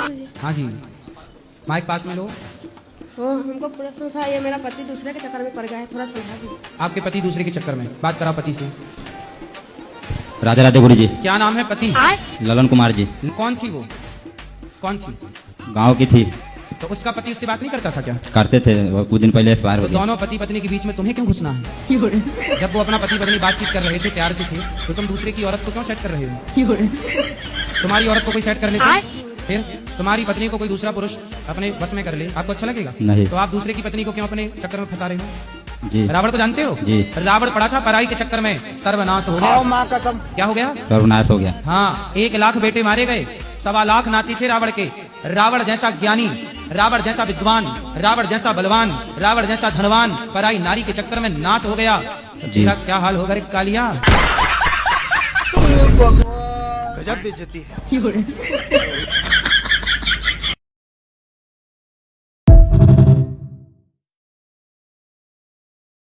जी। हाँ जी, माइक पास में लो। वो हमको प्रश्न था, ये मेरा पति दूसरे के चक्कर में पड़ गया है, थोड़ा समझा दीजिए। आपके पति दूसरे के चक्कर में, बात कराओ पति से। राधे राधे गुरु जी। क्या नाम है पति? ललन कुमार जी। कौन थी वो? कौन थी? गांव की थी। तो उसका पति उससे बात नहीं करता था क्या? करते थे, कुछ दिन पहले एक्सपायर हो तो गया। दोनों पति पत्नी के बीच में तुम्हें क्यों घुसना है? जब वो अपना पति पत्नी बातचीत कर रहे थे, प्यार से थे, तो तुम दूसरे की औरत को क्यों सेट कर रहे हो? तुम्हारी औरत को कोई सेट कर लेता, फिर तुम्हारी पत्नी को कोई दूसरा पुरुष अपने बस में कर ले, आपको अच्छा लगेगा? नहीं। तो आप दूसरे की पत्नी को क्यों अपने चक्कर में फंसा रहे हो? जी। रावण को जानते हो? जी। रावण पड़ा था पराई के चक्कर में, सर्वनाश हो गया। माँ कसम। क्या हो गया? सर्वनाश हो गया। हाँ, 1 लाख बेटे मारे गए, 1.25 लाख नाती थे रावण के। रावण जैसा ज्ञानी, रावण जैसा विद्वान, रावण जैसा बलवान, रावण जैसा धनवान पराई नारी के चक्कर में नाश हो गया। तेरा क्या हाल होगा रे कालिया? गजब बेइज्जती है।